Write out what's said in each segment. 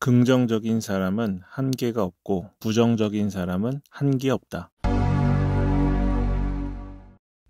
긍정적인 사람은 한계가 없고 부정적인 사람은 한계 없다.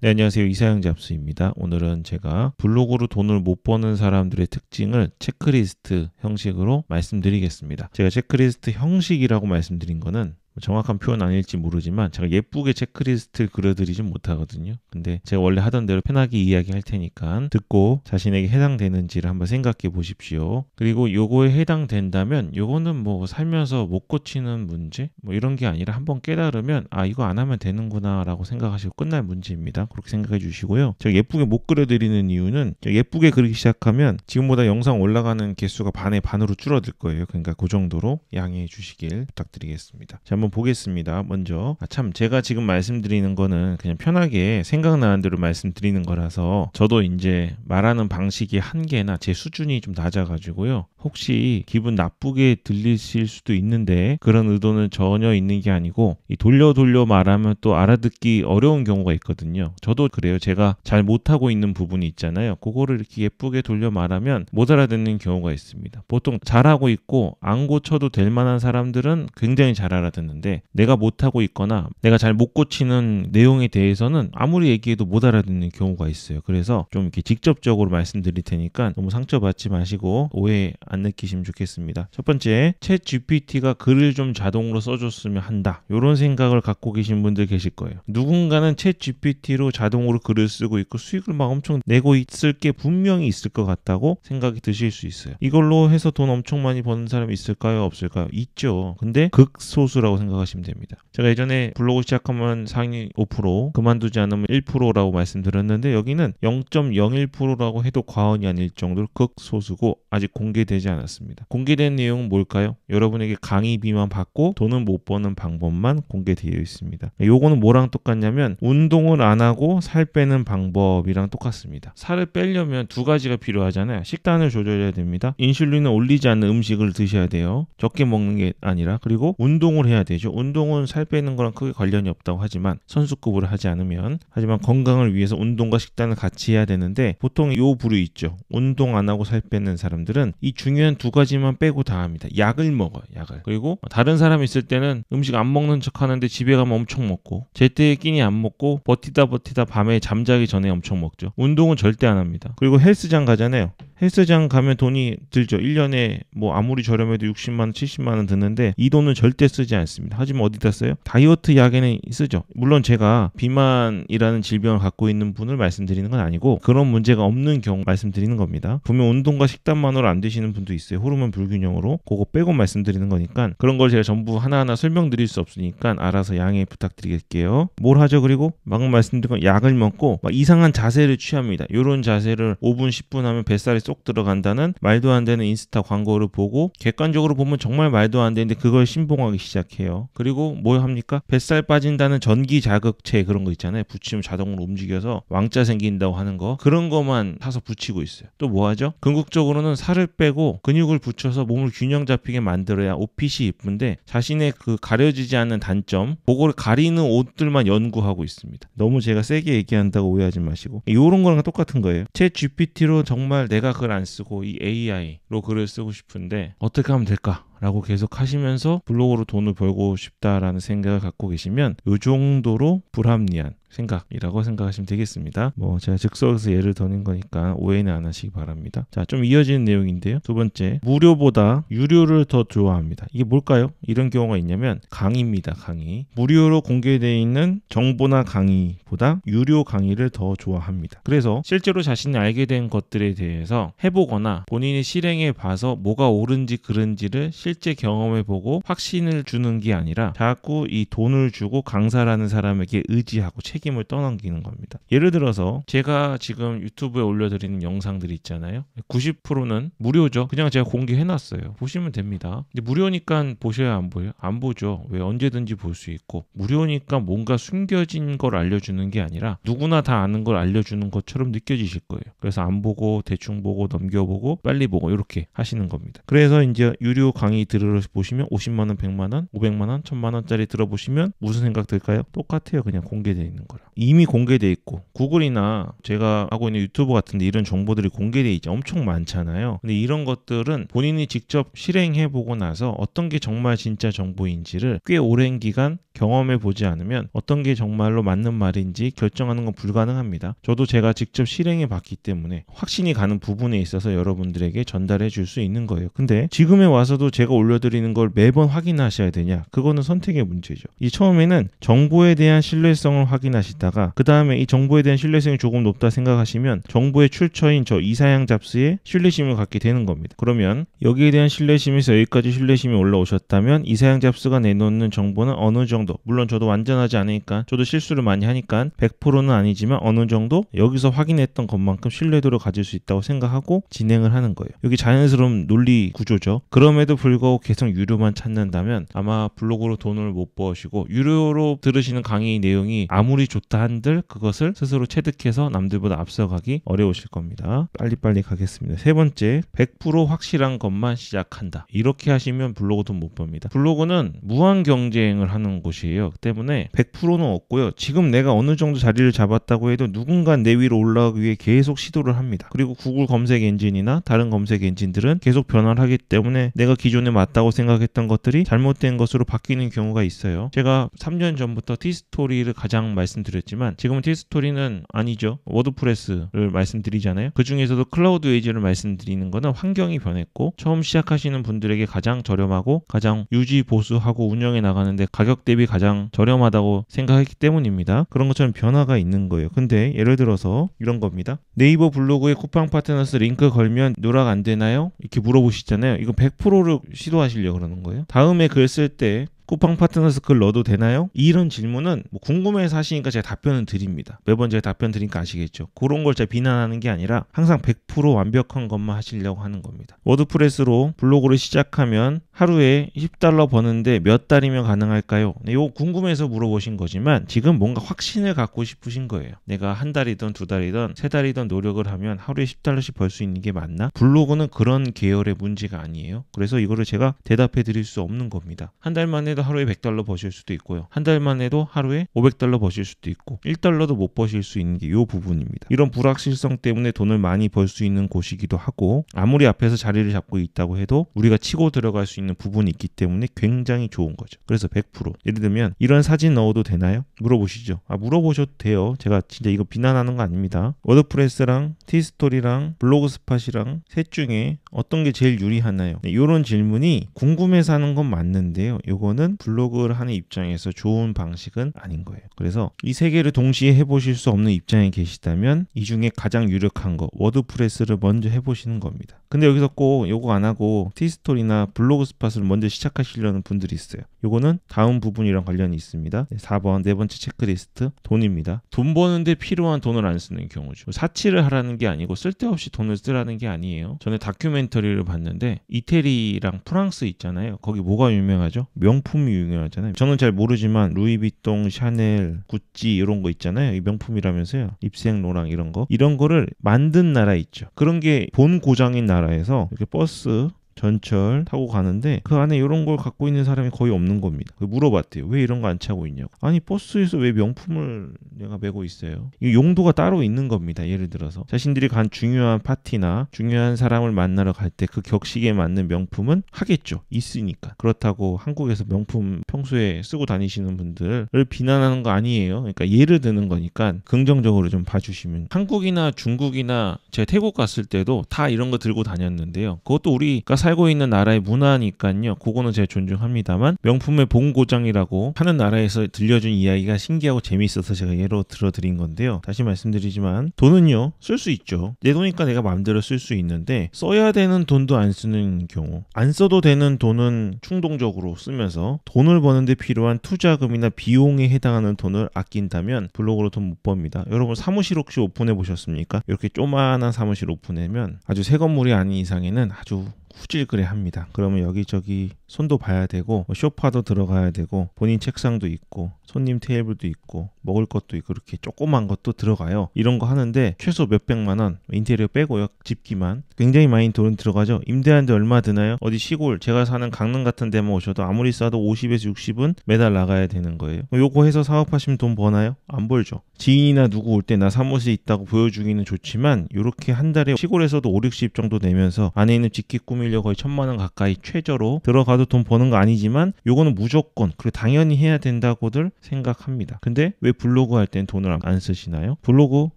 네, 안녕하세요. 이사영 잡스입니다. 오늘은 제가 블로그로 돈을 못 버는 사람들의 특징을 체크리스트 형식으로 말씀드리겠습니다. 제가 체크리스트 형식이라고 말씀드린 거는 정확한 표현 아닐지 모르지만 제가 예쁘게 체크리스트를 그려드리진 못하거든요. 근데 제가 원래 하던 대로 편하게 이야기할 테니까 듣고 자신에게 해당되는지를 한번 생각해 보십시오. 그리고 요거에 해당된다면 요거는 뭐 살면서 못 고치는 문제 뭐 이런 게 아니라 한번 깨달으면 아 이거 안 하면 되는구나 라고 생각하시고 끝날 문제입니다. 그렇게 생각해 주시고요. 제가 예쁘게 못 그려드리는 이유는 예쁘게 그리기 시작하면 지금보다 영상 올라가는 개수가 반으로 줄어들 거예요. 그러니까 그 정도로 양해해 주시길 부탁드리겠습니다. 자, 한번 보겠습니다. 먼저 참 제가 지금 말씀드리는 거는 그냥 편하게 생각나는 대로 말씀드리는 거라서 저도 이제 말하는 방식의 한계나 제 수준이 좀 낮아가지고요. 혹시 기분 나쁘게 들리실 수도 있는데 그런 의도는 전혀 있는 게 아니고 이 돌려 말하면 또 알아듣기 어려운 경우가 있거든요. 저도 그래요. 제가 잘 못하고 있는 부분이 있잖아요. 그거를 이렇게 예쁘게 돌려 말하면 못 알아듣는 경우가 있습니다. 보통 잘하고 있고 안 고쳐도 될 만한 사람들은 굉장히 잘 알아듣는데 내가 못하고 있거나 내가 잘 못 고치는 내용에 대해서는 아무리 얘기해도 못 알아듣는 경우가 있어요. 그래서 좀 이렇게 직접적으로 말씀드릴 테니까 너무 상처받지 마시고 오해 안 느끼시면 좋겠습니다. 첫 번째, 챗 GPT가 글을 좀 자동으로 써줬으면 한다. 이런 생각을 갖고 계신 분들 계실 거예요. 누군가는 챗 GPT로 자동으로 글을 쓰고 있고 수익을 막 엄청 내고 있을 게 분명히 있을 것 같다고 생각이 드실 수 있어요. 이걸로 해서 돈 엄청 많이 버는 사람이 있을까요? 없을까요? 있죠. 근데 극소수라고 생각하시면 됩니다. 제가 예전에 블로그 시작하면 상위 5%, 그만두지 않으면 1%라고 말씀드렸는데 여기는 0.01%라고 해도 과언이 아닐 정도로 극소수고 아직 공개되지 않았습니다. 공개된 내용은 뭘까요? 여러분에게 강의비만 받고 돈은 못 버는 방법만 공개되어 있습니다. 요거는 뭐랑 똑같냐면 운동을 안 하고 살 빼는 방법이랑 똑같습니다. 살을 빼려면 두 가지가 필요하잖아요. 식단을 조절해야 됩니다. 인슐린을 올리지 않는 음식을 드셔야 돼요. 적게 먹는 게 아니라. 그리고 운동을 해야 되죠. 운동은 살 빼는 거랑 크게 관련이 없다고 하지만 선수급으로 하지 않으면 하지만 건강을 위해서 운동과 식단을 같이 해야 되는데 보통 요 부류 있죠. 운동 안 하고 살 빼는 사람들은 이 중요한 두 가지만 빼고 다 합니다. 약을 먹어요. 약을. 그리고 다른 사람 있을 때는 음식 안 먹는 척 하는데 집에 가면 엄청 먹고 제때에 끼니 안 먹고 버티다 밤에 잠자기 전에 엄청 먹죠. 운동은 절대 안 합니다. 그리고 헬스장 가잖아요. 헬스장 가면 돈이 들죠. 1년에 뭐 아무리 저렴해도 60만 원, 70만 원 드는데 이 돈은 절대 쓰지 않습니다. 하지만 어디다 써요? 다이어트 약에는 쓰죠. 물론 제가 비만이라는 질병을 갖고 있는 분을 말씀드리는 건 아니고 그런 문제가 없는 경우 말씀드리는 겁니다. 분명 운동과 식단만으로 안 되시는 분도 있어요. 호르몬 불균형으로. 그거 빼고 말씀드리는 거니까 그런 걸 제가 전부 하나하나 설명드릴 수 없으니까 알아서 양해 부탁드릴게요. 뭘 하죠? 그리고 방금 말씀드린 건 약을 먹고 막 이상한 자세를 취합니다. 이런 자세를 5분, 10분 하면 뱃살이 쏙 들어간다는 말도 안 되는 인스타 광고를 보고 객관적으로 보면 정말 말도 안 되는데 그걸 신봉하기 시작해요. 그리고 뭐 합니까? 뱃살 빠진다는 전기 자극체 그런 거 있잖아요. 붙이면 자동으로 움직여서 왕자 생긴다고 하는 거 그런 거만 사서 붙이고 있어요. 또 뭐 하죠? 궁극적으로는 살을 빼고 근육을 붙여서 몸을 균형 잡히게 만들어야 옷핏이 예쁜데 자신의 그 가려지지 않는 단점 그거를 가리는 옷들만 연구하고 있습니다. 너무 제가 세게 얘기한다고 오해하지 마시고 이런 거랑 똑같은 거예요. 챗 GPT로 정말 내가 글 안 쓰고 이 AI로 글을 쓰고 싶은데 어떻게 하면 될까? 라고 계속 하시면서 블로그로 돈을 벌고 싶다라는 생각을 갖고 계시면 이 정도로 불합리한 생각이라고 생각하시면 되겠습니다. 뭐 제가 즉석에서 예를 드는 거니까 오해는 안 하시기 바랍니다. 자, 좀 이어지는 내용인데요. 두 번째, 무료보다 유료를 더 좋아합니다. 이게 뭘까요? 이런 경우가 있냐면 강의입니다. 강의. 무료로 공개되어 있는 정보나 강의보다 유료 강의를 더 좋아합니다. 그래서 실제로 자신이 알게 된 것들에 대해서 해보거나 본인이 실행해 봐서 뭐가 옳은지 그른지를 실제 경험해보고 확신을 주는 게 아니라 자꾸 이 돈을 주고 강사라는 사람에게 의지하고 책임을 떠넘기는 겁니다. 예를 들어서 제가 지금 유튜브에 올려드리는 영상들이 있잖아요. 90%는 무료죠. 그냥 제가 공개해놨어요. 보시면 됩니다. 근데 무료니까 보셔야 안 보여요? 안 보죠. 왜 언제든지 볼 수 있고 무료니까 뭔가 숨겨진 걸 알려주는 게 아니라 누구나 다 아는 걸 알려주는 것처럼 느껴지실 거예요. 그래서 안 보고 대충 보고 넘겨보고 빨리 보고 이렇게 하시는 겁니다. 그래서 이제 유료 강의 들어보시면 50만 원, 100만 원, 500만 원, 1000만 원짜리 들어보시면 무슨 생각 들까요? 똑같아요. 그냥 공개되어 있는 거. 거라. 이미 공개돼 있고 구글이나 제가 하고 있는 유튜브 같은데 이런 정보들이 공개돼 있죠. 엄청 많잖아요. 근데 이런 것들은 본인이 직접 실행해보고 나서 어떤 게 정말 진짜 정보인지를 꽤 오랜 기간 경험해보지 않으면 어떤 게 정말로 맞는 말인지 결정하는 건 불가능합니다. 저도 제가 직접 실행해봤기 때문에 확신이 가는 부분에 있어서 여러분들에게 전달해 줄 수 있는 거예요. 근데 지금에 와서도 제가 올려드리는 걸 매번 확인하셔야 되냐? 그거는 선택의 문제죠. 이 처음에는 정보에 대한 신뢰성을 확인하시다가 그 다음에 이 정보에 대한 신뢰성이 조금 높다 생각하시면 정보의 출처인 저 이사양 잡스에 신뢰심을 갖게 되는 겁니다. 그러면 여기에 대한 신뢰심에서 여기까지 신뢰심이 올라오셨다면 이사양 잡스가 내놓는 정보는 어느 정도, 물론 저도 완전하지 않으니까 저도 실수를 많이 하니까 100%는 아니지만 어느 정도 여기서 확인했던 것만큼 신뢰도를 가질 수 있다고 생각하고 진행을 하는 거예요. 여기 자연스러운 논리 구조죠. 그럼에도 불구하고 계속 유료만 찾는다면 아마 블로그로 돈을 못 버시고 유료로 들으시는 강의 내용이 아무리 좋다 한들 그것을 스스로 체득해서 남들보다 앞서가기 어려우실 겁니다. 빨리빨리 가겠습니다. 세 번째, 100% 확실한 것만 시작한다. 이렇게 하시면 블로그 돈 못 법니다. 블로그는 무한 경쟁을 하는 곳이에요. 때문에 100%는 없고요. 지금 내가 어느 정도 자리를 잡았다고 해도 누군가 내 위로 올라가기 위해 계속 시도를 합니다. 그리고 구글 검색 엔진이나 다른 검색 엔진들은 계속 변화를 하기 때문에 내가 기존에 맞다고 생각했던 것들이 잘못된 것으로 바뀌는 경우가 있어요. 제가 3년 전부터 티스토리를 가장 말씀드렸지만 지금은 티스토리는 아니죠. 워드프레스를 말씀드리잖아요. 그 중에서도 클라우드 웨이즈를 말씀드리는 거는 환경이 변했고 처음 시작하시는 분들에게 가장 저렴하고 가장 유지 보수하고 운영해 나가는데 가격 대비 가장 저렴하다고 생각했기 때문입니다. 그런 것처럼 변화가 있는 거예요. 근데 예를 들어서 이런 겁니다. 네이버 블로그에 쿠팡 파트너스 링크 걸면 누락 안 되나요? 이렇게 물어보시잖아요. 이거 100%를 시도하시려고 그러는 거예요. 다음에 글 쓸 때 쿠팡 파트너스 글 넣어도 되나요? 이런 질문은 뭐 궁금해서 하시니까 제가 답변을 드립니다. 매번 제가 답변 드리니까 아시겠죠. 그런 걸 제가 비난하는 게 아니라 항상 100% 완벽한 것만 하시려고 하는 겁니다. 워드프레스로 블로그를 시작하면 하루에 $10 버는데 몇 달이면 가능할까요? 네, 이거 궁금해서 물어보신 거지만 지금 뭔가 확신을 갖고 싶으신 거예요. 내가 한 달이든 두 달이든 세 달이든 노력을 하면 하루에 $10씩 벌 수 있는 게 맞나? 블로그는 그런 계열의 문제가 아니에요. 그래서 이거를 제가 대답해 드릴 수 없는 겁니다. 한 달만 해도 하루에 $100 버실 수도 있고요. 한 달만 해도 하루에 $500 버실 수도 있고 $1도 못 버실 수 있는 게 이 부분입니다. 이런 불확실성 때문에 돈을 많이 벌 수 있는 곳이기도 하고 아무리 앞에서 자리를 잡고 있다고 해도 우리가 치고 들어갈 수 있는 부분이 있기 때문에 굉장히 좋은 거죠. 그래서 100% 예를 들면 이런 사진 넣어도 되나요? 물어보시죠. 물어보셔도 돼요. 제가 진짜 이거 비난하는 거 아닙니다. 워드프레스랑 티스토리랑 블로그스팟이랑 셋 중에 어떤 게 제일 유리하나요? 네, 이런 질문이 궁금해서 하는 건 맞는데요. 이거는 블로그를 하는 입장에서 좋은 방식은 아닌 거예요. 그래서 이 세 개를 동시에 해보실 수 없는 입장에 계시다면 이 중에 가장 유력한 거 워드프레스를 먼저 해보시는 겁니다. 근데 여기서 꼭 요거 안 하고 티스토리나 블로그스팟을 먼저 시작하시려는 분들이 있어요. 요거는 다음 부분이랑 관련이 있습니다. 4번 네 번째 체크리스트 돈입니다. 돈 버는데 필요한 돈을 안 쓰는 경우죠. 사치를 하라는 게 아니고 쓸데없이 돈을 쓰라는 게 아니에요. 전에 다큐멘터리를 봤는데 이태리랑 프랑스 있잖아요. 거기 뭐가 유명하죠? 명품이 유명하잖아요. 저는 잘 모르지만 루이비통, 샤넬, 구찌 이런 거 있잖아요. 이 명품이라면서요. 입생로랑 이런 거를 만든 나라 있죠. 그런 게 본 고장인 나라에서 이렇게 버스 전철 타고 가는데 그 안에 이런 걸 갖고 있는 사람이 거의 없는 겁니다. 물어봤대요. 왜 이런 거 안 차고 있냐고. 아니 버스에서 왜 명품을 내가 메고 있어요? 이 용도가 따로 있는 겁니다. 예를 들어서 자신들이 간 중요한 파티나 중요한 사람을 만나러 갈 때 그 격식에 맞는 명품은 하겠죠. 있으니까. 그렇다고 한국에서 명품 평소에 쓰고 다니시는 분들을 비난하는 거 아니에요. 그러니까 예를 드는 거니까 긍정적으로 좀 봐주시면. 한국이나 중국이나 제가 태국 갔을 때도 다 이런 거 들고 다녔는데요. 그것도 우리가 살고 있는 나라의 문화니까요. 그거는 제가 존중합니다만 명품의 본고장이라고 하는 나라에서 들려준 이야기가 신기하고 재미있어서 제가 예로 들어드린 건데요. 다시 말씀드리지만 돈은요. 쓸 수 있죠. 내 돈이니까 내가 마음대로 쓸 수 있는데 써야 되는 돈도 안 쓰는 경우 안 써도 되는 돈은 충동적으로 쓰면서 돈을 버는데 필요한 투자금이나 비용에 해당하는 돈을 아낀다면 블로그로 돈 못 법니다. 여러분 사무실 혹시 오픈해 보셨습니까? 이렇게 조만한 사무실 오픈하면 아주 새 건물이 아닌 이상에는 아주 후질그레 합니다. 그러면 여기저기 손도 봐야 되고 소파도 들어가야 되고 본인 책상도 있고 손님 테이블도 있고 먹을 것도 있고 이렇게 조그만 것도 들어가요. 이런 거 하는데 최소 몇백만 원, 인테리어 빼고요. 집기만 굉장히 많이 돈 들어가죠. 임대하는데 얼마 드나요? 어디 시골 제가 사는 강릉 같은 데만 오셔도 아무리 싸도 50에서 60은 매달 나가야 되는 거예요. 요거 해서 사업하시면 돈 버나요? 안 벌죠. 지인이나 누구 올 때 나 사무실에 있다고 보여주기는 좋지만 이렇게 한 달에 시골에서도 5, 60 정도 내면서 안에 있는 집기 꾸미려고 거의 1,000만 원 가까이 최저로 들어가도 돈 버는 거 아니지만 요거는 무조건 그리고 당연히 해야 된다고들 생각합니다. 근데 왜 블로그 할 땐 돈을 안 쓰시나요? 블로그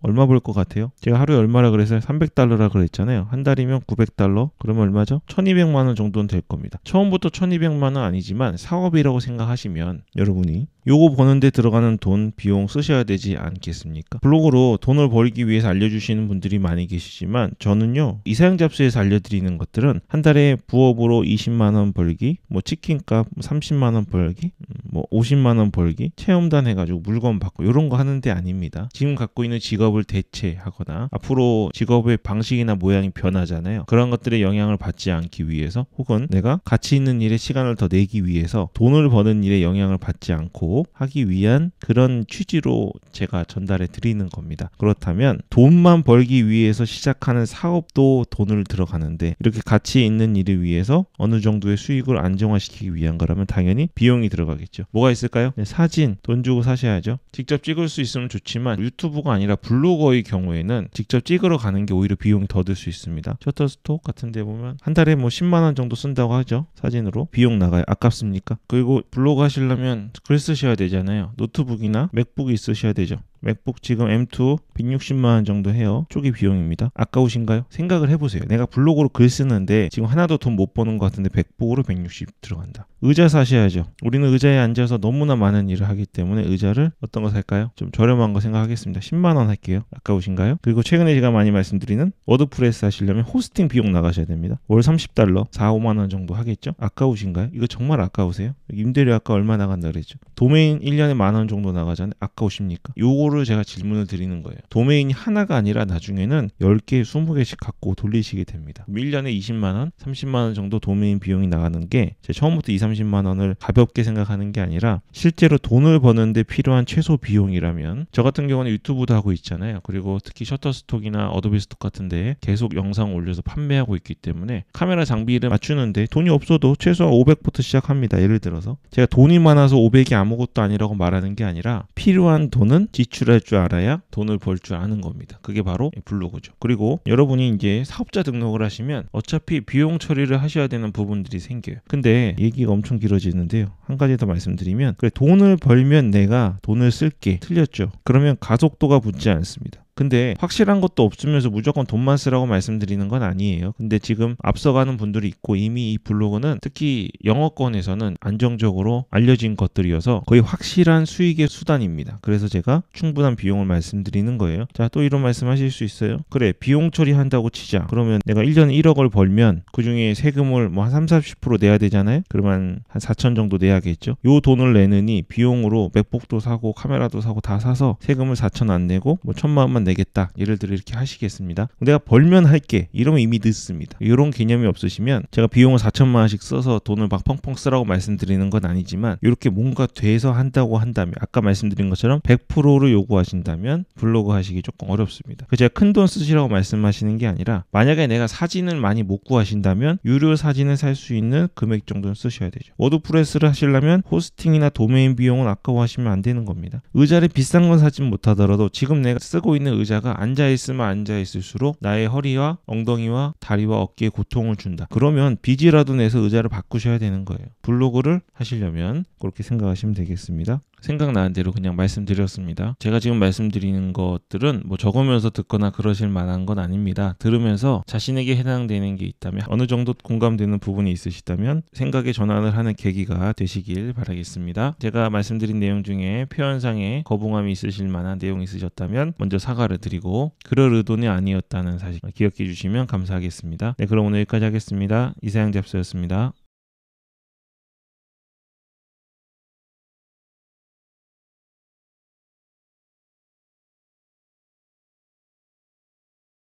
얼마 벌 것 같아요? 제가 하루에 얼마라 그래서 300달러라 그랬잖아요. 한 달이면 900달러? 그러면 얼마죠? 1200만 원 정도는 될 겁니다. 처음부터 1200만 원 아니지만 사업이라고 생각하시면 여러분이 요거 버는데 들어가는 돈, 비용 쓰셔야 되지 않겠습니까? 블로그로 돈을 벌기 위해서 알려주시는 분들이 많이 계시지만 저는요, 이사양 잡스에서 알려드리는 것들은 한 달에 부업으로 20만 원 벌기, 뭐 치킨값 30만 원 벌기, 뭐 50만 원 벌기, 체험단 해가지고 물건 받고 이런 거 하는 데 아닙니다. 지금 갖고 있는 직업을 대체하거나 앞으로 직업의 방식이나 모양이 변하잖아요. 그런 것들의 영향을 받지 않기 위해서 혹은 내가 가치 있는 일에 시간을 더 내기 위해서 돈을 버는 일에 영향을 받지 않고 하기 위한 그런 취지로 제가 전달해 드리는 겁니다. 그렇다면 돈만 벌기 위해서 시작하는 사업도 돈을 들어가는데 이렇게 가치 있는 일을 위해서 어느 정도의 수익을 안정화시키기 위한 거라면 당연히 비용이 들어가겠죠. 뭐가 있을까요? 사진 돈 주고 사셔야죠. 직접 찍을 수 있으면 좋지만 유튜브가 아니라 블로거의 경우에는 직접 찍으러 가는 게 오히려 비용이 더 들 수 있습니다. 셔터스톡 같은 데 보면 한 달에 뭐 10만 원 정도 쓴다고 하죠. 사진으로. 비용 나가요. 아깝습니까? 그리고 블로그 하시려면 글 쓰셔야 되잖아요. 노트북이나 맥북이 있으셔야 되죠. 맥북 지금 M2 160만 원 정도 해요. 초기 비용입니다. 아까우신가요? 생각을 해보세요. 내가 블로그로 글 쓰는데 지금 하나도 돈 못 버는 것 같은데 맥북으로 160 들어간다. 의자 사셔야죠. 우리는 의자에 앉아서 너무나 많은 일을 하기 때문에 의자를 어떤 거 살까요? 좀 저렴한 거 생각하겠습니다. 10만 원 할게요. 아까우신가요? 그리고 최근에 제가 많이 말씀드리는 워드프레스 하시려면 호스팅 비용 나가셔야 됩니다. 월 30달러 4, 5만 원 정도 하겠죠? 아까우신가요? 이거 정말 아까우세요? 임대료 아까 얼마 나간다 그랬죠? 도메인 1년에 10,000원 정도 나가잖아요. 아까우십니까? 요거를 제가 질문을 드리는 거예요. 도메인이 하나가 아니라 나중에는 10개, 20개씩 갖고 돌리시게 됩니다. 1년에 20만 원, 30만 원 정도 도메인 비용이 나가는 게 제가 처음부터 20, 30만 원을 가볍게 생각하는 게 아니라 실제로 돈을 버는데 필요한 최소 비용이라면 저 같은 경우는 유튜브도 하고 있잖아요. 그리고 특히 셔터스톡이나 어도비 스톡 같은 데 계속 영상 올려서 판매하고 있기 때문에 카메라 장비를 맞추는데 돈이 없어도 최소한 500부터 시작합니다. 예를 들어서 제가 돈이 많아서 500이 아무것도 아니라고 말하는 게 아니라 필요한 돈은 지출할 줄 알아야 돈을 벌 줄 아는 겁니다. 그게 바로 블로그죠. 그리고 여러분이 이제 사업자 등록을 하시면 어차피 비용 처리를 하셔야 되는 부분들이 생겨요. 근데 얘기가 엄청 길어지는데요. 한 가지 더 말씀드리면 그래 돈을 벌면 내가 돈을 쓸게. 틀렸죠. 그러면 가속도가 붙지 않습니다. 근데 확실한 것도 없으면서 무조건 돈만 쓰라고 말씀드리는 건 아니에요. 근데 지금 앞서가는 분들이 있고 이미 이 블로그는 특히 영어권에서는 안정적으로 알려진 것들이어서 거의 확실한 수익의 수단입니다. 그래서 제가 충분한 비용을 말씀드리는 거예요. 자, 또 이런 말씀 하실 수 있어요. 그래, 비용 처리한다고 치자. 그러면 내가 1년에 1억을 벌면 그중에 세금을 뭐 한 30-40% 내야 되잖아요. 그러면 한 4천 정도 내야겠죠. 요 돈을 내느니 비용으로 맥북도 사고 카메라도 사고 다 사서 세금을 4천 안 내고 뭐 1,000만 원만 내겠다. 예를 들어 이렇게 하시겠습니다. 내가 벌면 할게. 이러면 이미 늦습니다. 이런 개념이 없으시면 제가 비용을 4천만 원씩 써서 돈을 막 펑펑 쓰라고 말씀드리는 건 아니지만 이렇게 뭔가 돼서 한다고 한다면 아까 말씀드린 것처럼 100%를 요구하신다면 블로그 하시기 조금 어렵습니다. 제가 큰 돈 쓰시라고 말씀하시는 게 아니라 만약에 내가 사진을 많이 못 구하신다면 유료 사진을 살 수 있는 금액 정도는 쓰셔야 되죠. 워드프레스를 하시려면 호스팅이나 도메인 비용은 아까워하시면 안 되는 겁니다. 의자를 비싼 건 사진 못하더라도 지금 내가 쓰고 있는 의자가 앉아있으면 앉아있을수록 나의 허리와 엉덩이와 다리와 어깨에 고통을 준다. 그러면 빚이라도 내서 의자를 바꾸셔야 되는 거예요. 블로그를 하시려면 그렇게 생각하시면 되겠습니다. 생각나는 대로 그냥 말씀드렸습니다. 제가 지금 말씀드리는 것들은 뭐 적으면서 듣거나 그러실 만한 건 아닙니다. 들으면서 자신에게 해당되는 게 있다면 어느 정도 공감되는 부분이 있으시다면 생각의 전환을 하는 계기가 되시길 바라겠습니다. 제가 말씀드린 내용 중에 표현상에 거부감이 있으실 만한 내용이 있으셨다면 먼저 사과를 드리고 그럴 의도는 아니었다는 사실 기억해 주시면 감사하겠습니다. 네, 그럼 오늘 여기까지 하겠습니다. 이사양 잡스였습니다.